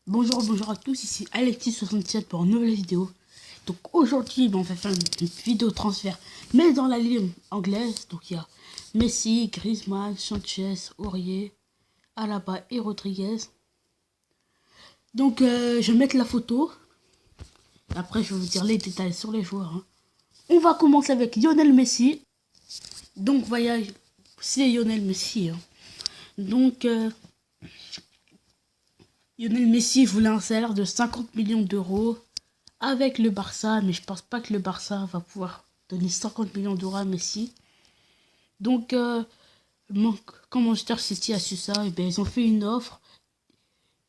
Bonjour à tous, ici Alexis67 pour une nouvelle vidéo. Donc aujourd'hui, on va faire une vidéo transfert, mais dans la ligne anglaise. Donc il y a Messi, Griezmann, Sanchez, Aurier, Alaba et Rodriguez. Donc je vais mettre la photo. Après je vais vous dire les détails sur les joueurs. On va commencer avec Lionel Messi. Donc voilà, c'est Lionel Messi. Donc Lionel Messi voulait un salaire de 50 millions d'euros avec le Barça, mais je pense pas que le Barça va pouvoir donner 50 millions d'euros à Messi. Donc, quand Manchester City a su ça, et bien, ils ont fait une offre.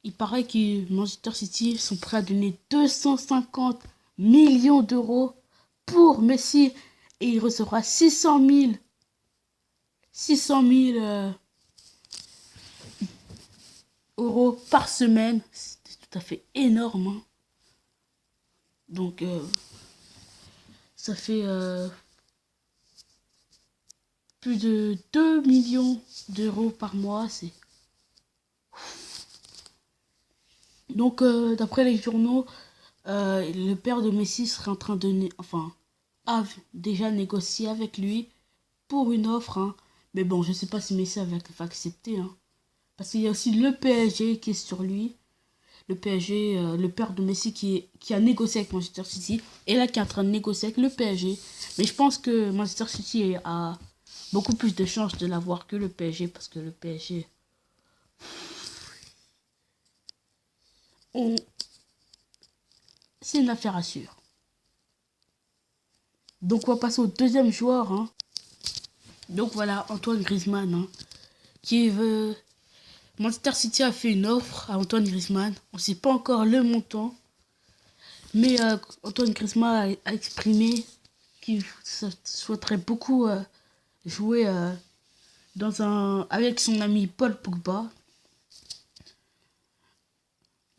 Il paraît que Manchester City sont prêts à donner 250 millions d'euros pour Messi et il recevra 600 000 euros par semaine. C'est tout à fait énorme. Donc, ça fait plus de 2 millions d'euros par mois. Donc, d'après les journaux, le père de Messi serait en train de... a déjà négocié avec lui pour une offre. Mais bon, je ne sais pas si Messi va accepter. Parce qu'il y a aussi le PSG qui est sur lui. Le PSG, le père de Messi qui a négocié avec Manchester City. Et là, qui est en train de négocier avec le PSG. Mais je pense que Manchester City a beaucoup plus de chances de l'avoir que le PSG. Parce que le PSG... c'est une affaire à suivre. Donc on va passer au deuxième joueur. Donc voilà, Antoine Griezmann. Qui veut... Manchester City a fait une offre à Antoine Griezmann. On ne sait pas encore le montant. Mais Antoine Griezmann a exprimé qu'il souhaiterait beaucoup jouer avec son ami Paul Pogba.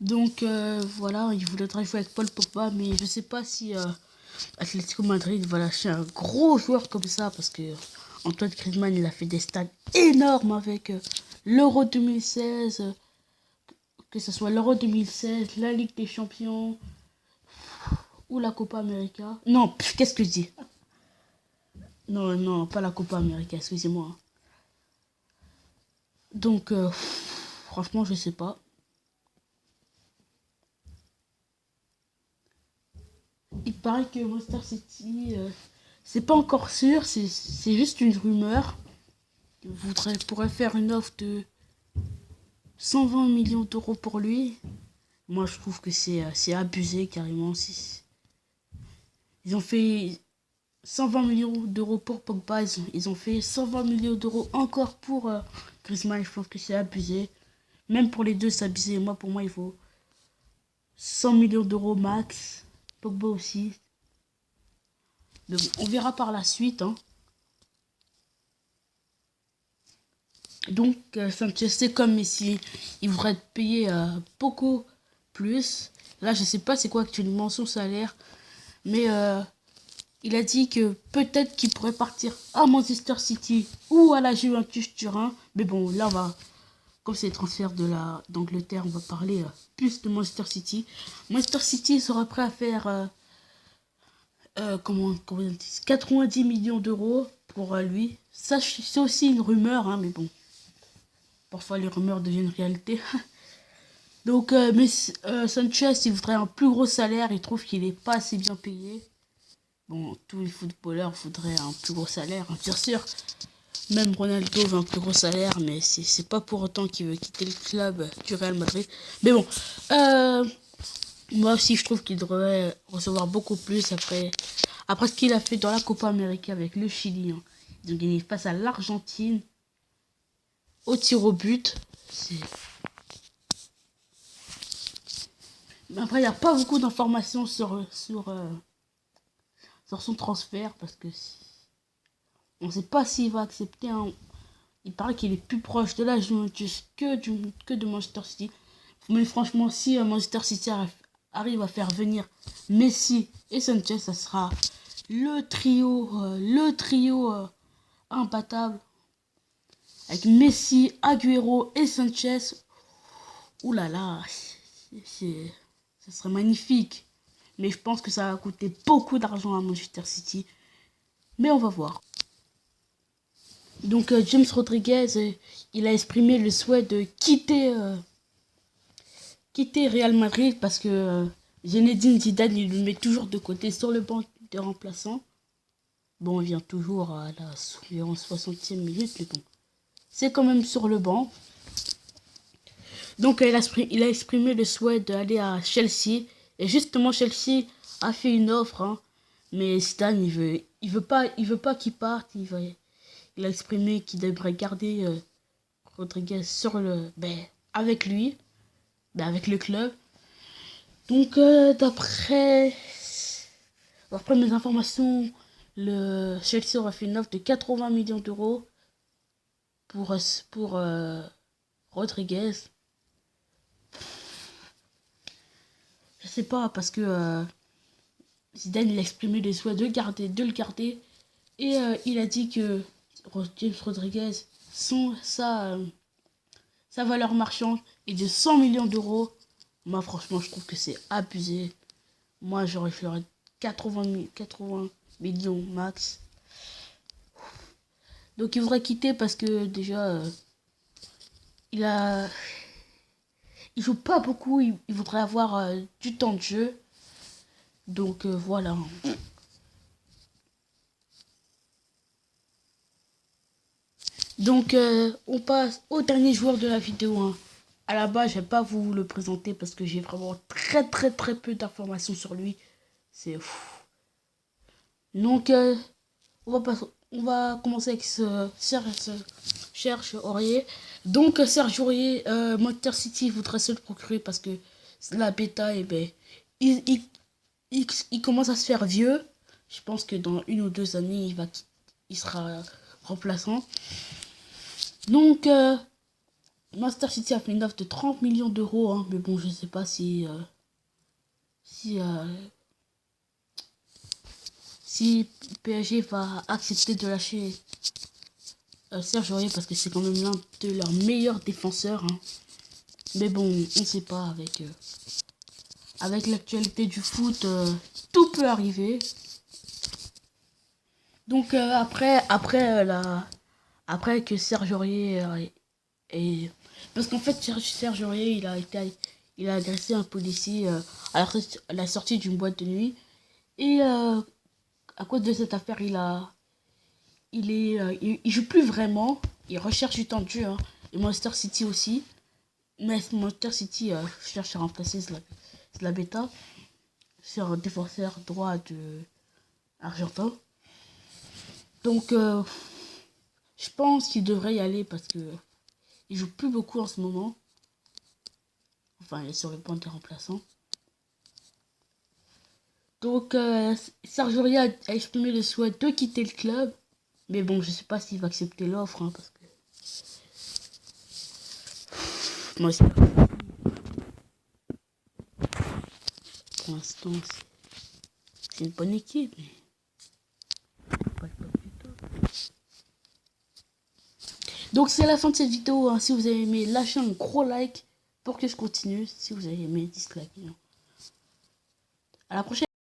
Donc voilà, il voudrait jouer avec Paul Pogba, mais je ne sais pas si Atlético Madrid va lâcher un gros joueur comme ça, parce que Antoine Griezmann, il a fait des stats énormes avec l'Euro 2016, que ce soit l'Euro 2016, la Ligue des Champions ou la Copa América. Non, qu'est-ce que je dis? Non, pas la Copa América, excusez-moi. Donc, franchement, je sais pas. Il paraît que Manchester City, c'est pas encore sûr, c'est juste une rumeur. Pourrait faire une offre de 120 millions d'euros pour lui. Moi, je trouve que c'est abusé carrément. Ils ont fait 120 millions d'euros pour Pogba. Ils ont fait 120 millions d'euros encore pour Griezmann. Je trouve que c'est abusé. Même pour les deux, c'est abusé. Pour moi, il faut 100 millions d'euros max. Pogba aussi. Donc, on verra par la suite. Donc, Sanchez, c'est comme Messi. Il voudrait être payé beaucoup plus. Là, je sais pas c'est quoi actuellement son salaire. Mais il a dit que peut-être qu'il pourrait partir à Manchester City ou à la Juventus Turin. Mais bon, là, comme c'est les transferts d'Angleterre, on va parler plus de Manchester City. Manchester City sera prêt à faire 90 millions d'euros pour lui. Ça, c'est aussi une rumeur, mais bon. Parfois, les rumeurs deviennent réalité. Donc, Sanchez, il voudrait un plus gros salaire. Il trouve qu'il n'est pas assez bien payé. Bon, tous les footballeurs voudraient un plus gros salaire, bien sûr. Même Ronaldo veut un plus gros salaire, mais c'est pas pour autant qu'il veut quitter le club du Real Madrid. Mais bon, moi aussi, je trouve qu'il devrait recevoir beaucoup plus après ce qu'il a fait dans la Copa América avec le Chili. Ils ont gagné face à l'Argentine au tir au but. Mais après, il n'y a pas beaucoup d'informations sur son transfert parce que on ne sait pas s'il va accepter. Il paraît qu'il est plus proche de la Juventus que de Manchester City. Mais franchement, si Manchester City arrive à faire venir Messi et Sanchez, ça sera le trio imbattable. Avec Messi, Agüero et Sanchez. Ouh là là. Ça serait magnifique. Mais je pense que ça va coûter beaucoup d'argent à Manchester City. Mais on va voir. Donc James Rodriguez, il a exprimé le souhait de quitter Real Madrid parce que Zinedine Zidane, il le met toujours de côté sur le banc de remplaçants. Bon, il vient toujours à la 60e minute, mais bon. C'est quand même sur le banc. Donc il a exprimé le souhait d'aller à Chelsea. Et justement, Chelsea a fait une offre. Hein. Mais Zidane, il veut pas qu'il parte. Il a exprimé qu'il devrait garder Rodriguez avec lui. Avec le club. Donc d'après mes informations, le Chelsea aura fait une offre de 80 millions d'euros pour Rodriguez. Je sais pas parce que Zidane il a exprimé le souhait de le garder et il a dit que James Rodriguez sa valeur marchande est de 100 millions d'euros. Moi franchement je trouve que c'est abusé. Moi j'aurais fait 80 millions max. Donc il voudrait quitter parce que déjà il joue pas beaucoup, il voudrait avoir du temps de jeu. Donc voilà. Donc on passe au dernier joueur de la vidéo. Hein. À la base, je vais pas vous le présenter parce que j'ai vraiment très peu d'informations sur lui. C'est fou. Donc on va commencer avec Serge Aurier. Donc Serge Aurier, Manchester City voudrait se le procurer parce que la bêta, il commence à se faire vieux. Je pense que dans 1 ou 2 années, il sera remplaçant. Donc Manchester City a fait une offre de 30 millions d'euros, hein, mais bon, je sais pas si PSG va accepter de lâcher Serge Aurier parce que c'est quand même l'un de leurs meilleurs défenseurs. Hein. Mais bon, on ne sait pas avec l'actualité du foot, tout peut arriver. Donc après que Serge Aurier parce qu'en fait Serge Aurier il a agressé un policier à la sortie d'une boîte de nuit et à cause de cette affaire il joue plus vraiment, il recherche du temps de jeu hein. Et Manchester City aussi, mais Manchester City cherche à remplacer la bêta sur un défenseur droit de argentin. Donc je pense qu'il devrait y aller parce que il joue plus beaucoup en ce moment. Enfin, il est sur le banc des remplaçants. Donc, Serge Aurier a exprimé le souhait de quitter le club. Mais bon, je sais pas s'il va accepter l'offre. Hein, parce que... Moi, pour l'instant, c'est une bonne équipe. Mais... Donc, c'est la fin de cette vidéo. Hein. Si vous avez aimé, lâchez un gros like pour que je continue. Si vous avez aimé, dislike. À la prochaine.